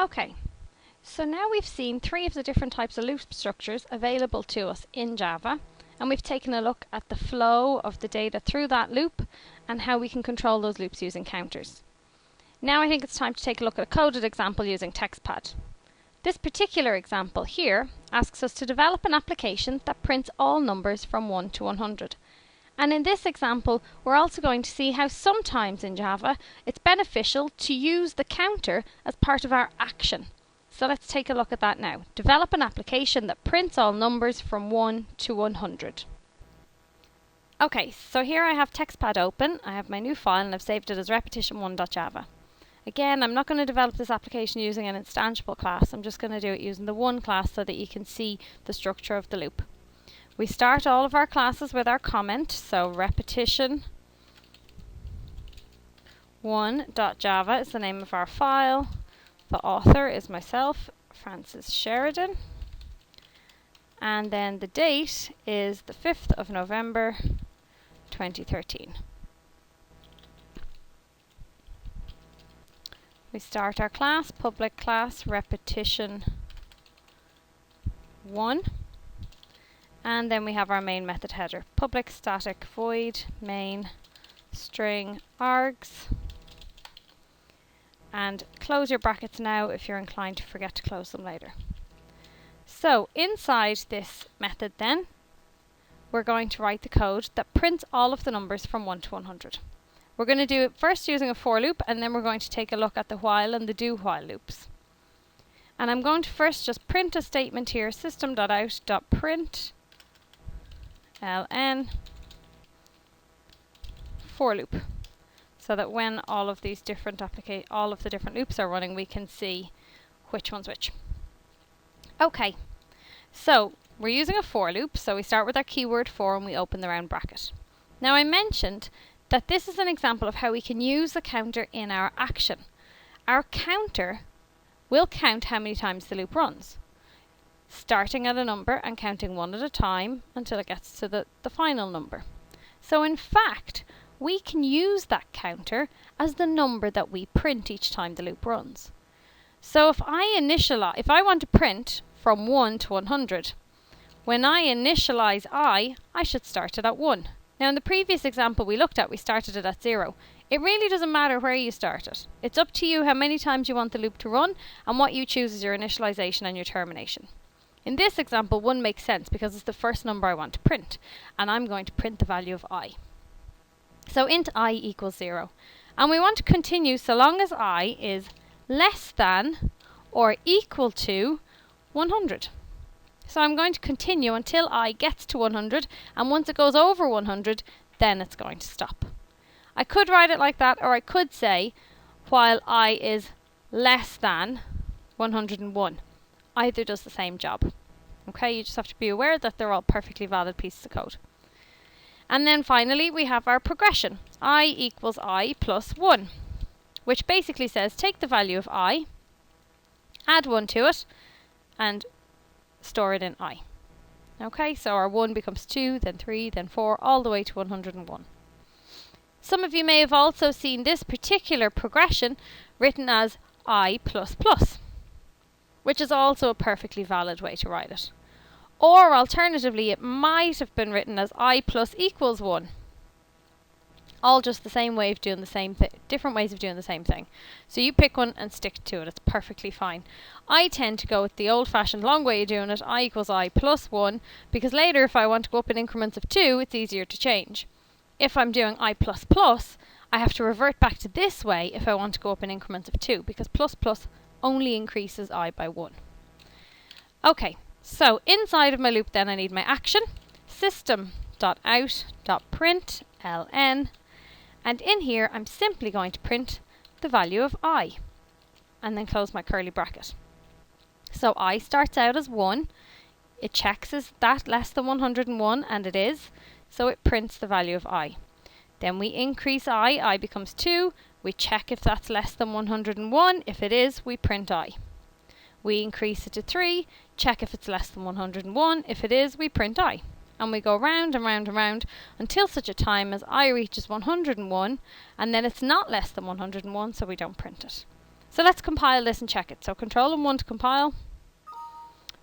Okay, so now we've seen three of the different types of loop structures available to us in Java, and we've taken a look at the flow of the data through that loop and how we can control those loops using counters. Now I think it's time to take a look at a coded example using TextPad. This particular example here asks us to develop an application that prints all numbers from 1 to 100. And in this example, we're also going to see how sometimes in Java it's beneficial to use the counter as part of our action. So let's take a look at that now. Develop an application that prints all numbers from 1 to 100. Okay, so here I have TextPad open. I have my new file and I've saved it as repetition1.java. Again, I'm not going to develop this application using an instantiable class. I'm just going to do it using the one class so that you can see the structure of the loop. We start all of our classes with our comment, so repetition1.java is the name of our file. The author is myself, Francis Sheridan. And then the date is the 5th of November 2013. We start our class, public class, repetition1. And then we have our main method header, public static void main string args. And close your brackets now if you're inclined to forget to close them later. So inside this method then, we're going to write the code that prints all of the numbers from 1 to 100. We're going to do it first using a for loop, and then we're going to take a look at the while and the do while loops. And I'm going to first just print a statement here, system.out.println for loop, so that when all of these different loops are running, we can see which one's which. Okay, so we're using a for loop, so we start with our keyword for and we open the round bracket. Now I mentioned that this is an example of how we can use the counter in our action. Our counter will count how many times the loop runs, starting at a number and counting one at a time until it gets to the final number. So in fact, we can use that counter as the number that we print each time the loop runs. So if I want to print from 1 to 100, when I initialize I should start it at 1. Now in the previous example we looked at, we started it at 0. It really doesn't matter where you start it. It's up to you how many times you want the loop to run and what you choose as your initialization and your termination. In this example, 1 makes sense because it's the first number I want to print, and I'm going to print the value of I. So int I equals 0. And we want to continue so long as I is less than or equal to 100. So I'm going to continue until I gets to 100, and once it goes over 100, then it's going to stop. I could write it like that, or I could say while I is less than 101. Either does the same job. Okay, you just have to be aware that they're all perfectly valid pieces of code. And then finally we have our progression. I equals I plus 1, which basically says take the value of I, add 1 to it, and store it in I. Okay, so our 1 becomes 2, then 3, then 4, all the way to 101. Some of you may have also seen this particular progression written as I plus plus, which is also a perfectly valid way to write it. Or alternatively, it might have been written as I plus equals 1. All just the same way of doing the same thing, different ways of doing the same thing. So you pick one and stick to it, it's perfectly fine. I tend to go with the old-fashioned long way of doing it, I equals I plus 1, because later if I want to go up in increments of 2, it's easier to change. If I'm doing I plus plus, I have to revert back to this way if I want to go up in increments of 2, because plus plus only increases I by 1. Okay, so inside of my loop then I need my action, system.out.println, and in here I'm simply going to print the value of I, and then close my curly bracket. So I starts out as 1, it checks is that less than 101, and it is, so it prints the value of I. Then we increase I becomes 2, we check if that's less than 101, if it is, we print I. We increase it to 3, check if it's less than 101, if it is, we print I. And we go round and round and round until such a time as I reaches 101, and then it's not less than 101, so we don't print it. So let's compile this and check it. So Control and 1 to compile,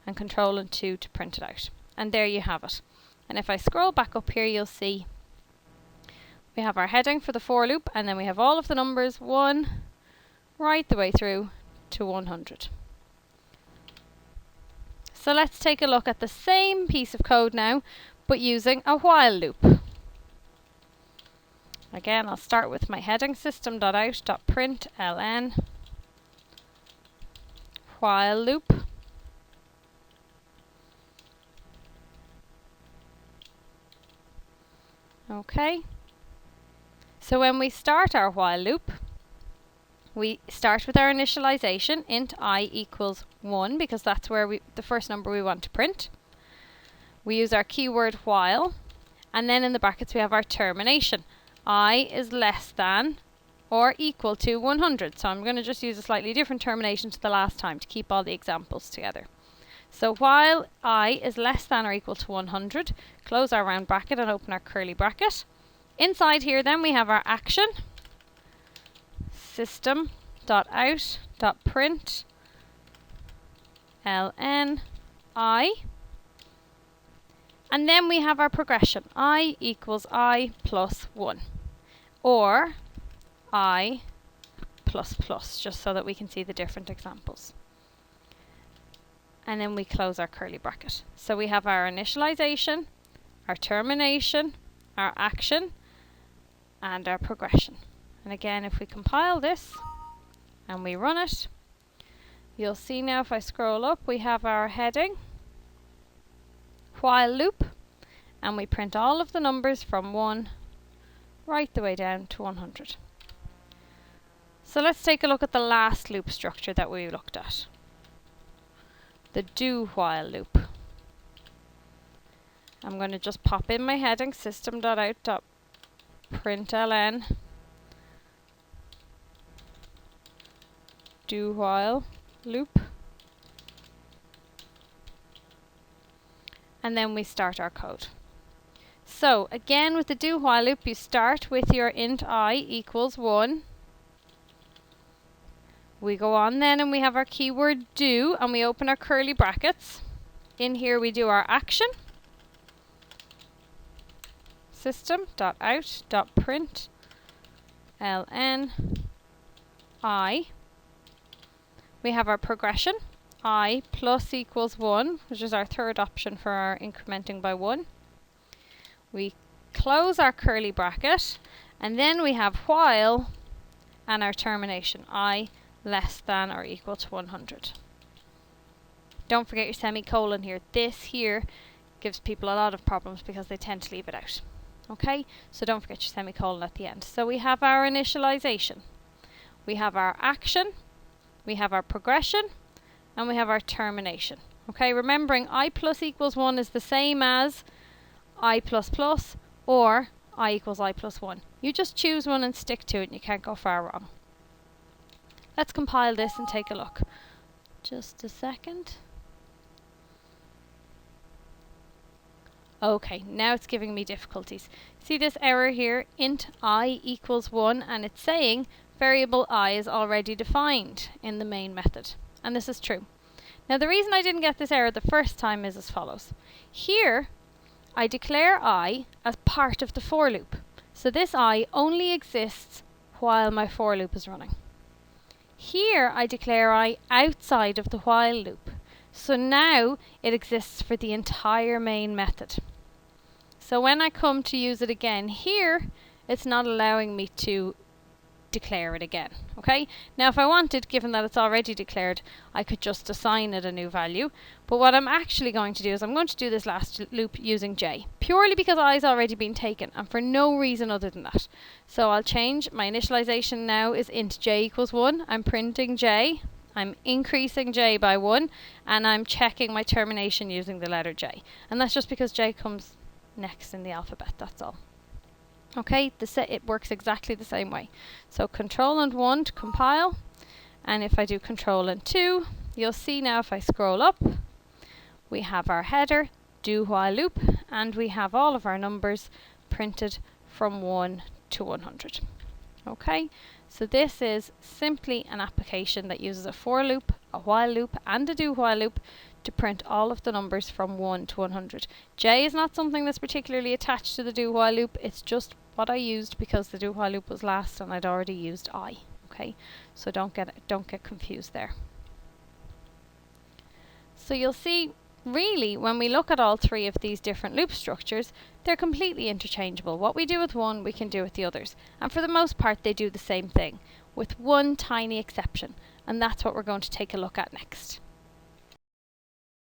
and Control and 2 to print it out. And there you have it. And if I scroll back up here, you'll see we have our heading for the for loop, and then we have all of the numbers 1 right the way through to 100. So let's take a look at the same piece of code now, but using a while loop. Again, I'll start with my heading system.out.println while loop. Okay. So when we start our while loop, we start with our initialization, int I equals 1, because that's where the first number we want to print. We use our keyword while, and then in the brackets we have our termination. I is less than or equal to 100. So I'm going to just use a slightly different termination to the last time to keep all the examples together. So while I is less than or equal to 100, close our round bracket and open our curly bracket. Inside here then we have our action, system.out.println I, and then we have our progression, I equals I plus 1, or I plus plus, just so that we can see the different examples. And then we close our curly bracket. So we have our initialization, our termination, our action, and our progression. And again, if we compile this and we run it, you'll see now if I scroll up, we have our heading, while loop, and we print all of the numbers from 1 right the way down to 100. So let's take a look at the last loop structure that we looked at, the do while loop. I'm going to just pop in my heading, system.out.println do while loop, and then we start our code. So again, with the do while loop, you start with your int I equals 1. We go on then and we have our keyword do, and we open our curly brackets. In here we do our action, system.out.println I. We have our progression, I plus equals 1, which is our third option for our incrementing by 1. We close our curly bracket, and then we have while and our termination, I less than or equal to 100. Don't forget your semicolon here. This here gives people a lot of problems because they tend to leave it out. Okay, so don't forget your semicolon at the end. So we have our initialization, we have our action, we have our progression, and we have our termination. Okay, remembering I plus equals 1 is the same as I plus plus or I equals I plus 1. You just choose one and stick to it, and you can't go far wrong. Let's compile this and take a look. Just a second. Okay, now it's giving me difficulties. See this error here, int I equals 1, and it's saying variable I is already defined in the main method. And this is true. Now the reason I didn't get this error the first time is as follows. Here, I declare I as part of the for loop. So this I only exists while my for loop is running. Here I declare I outside of the while loop. So now it exists for the entire main method. So when I come to use it again here, it's not allowing me to declare it again. Okay? Now if I wanted, given that it's already declared, I could just assign it a new value. But what I'm actually going to do is I'm going to do this last loop using j, purely because i's already been taken and for no reason other than that. So I'll change my initialization now is int j equals 1. I'm printing j, I'm increasing j by 1, and I'm checking my termination using the letter j. And that's just because j comes next in the alphabet, that's all. Okay, it works exactly the same way. So Control and 1 to compile, and if I do Control and 2, you'll see now if I scroll up, we have our header, do while loop, and we have all of our numbers printed from 1 to 100. Okay, So this is simply an application that uses a for loop, a while loop and a do while loop to print all of the numbers from 1 to 100. J is not something that's particularly attached to the do while loop, it's just what I used because the do while loop was last and I'd already used I. Okay, so don't get confused there. So you'll see, really, when we look at all three of these different loop structures, they're completely interchangeable. What we do with one, we can do with the others. And for the most part, they do the same thing, with one tiny exception. And that's what we're going to take a look at next.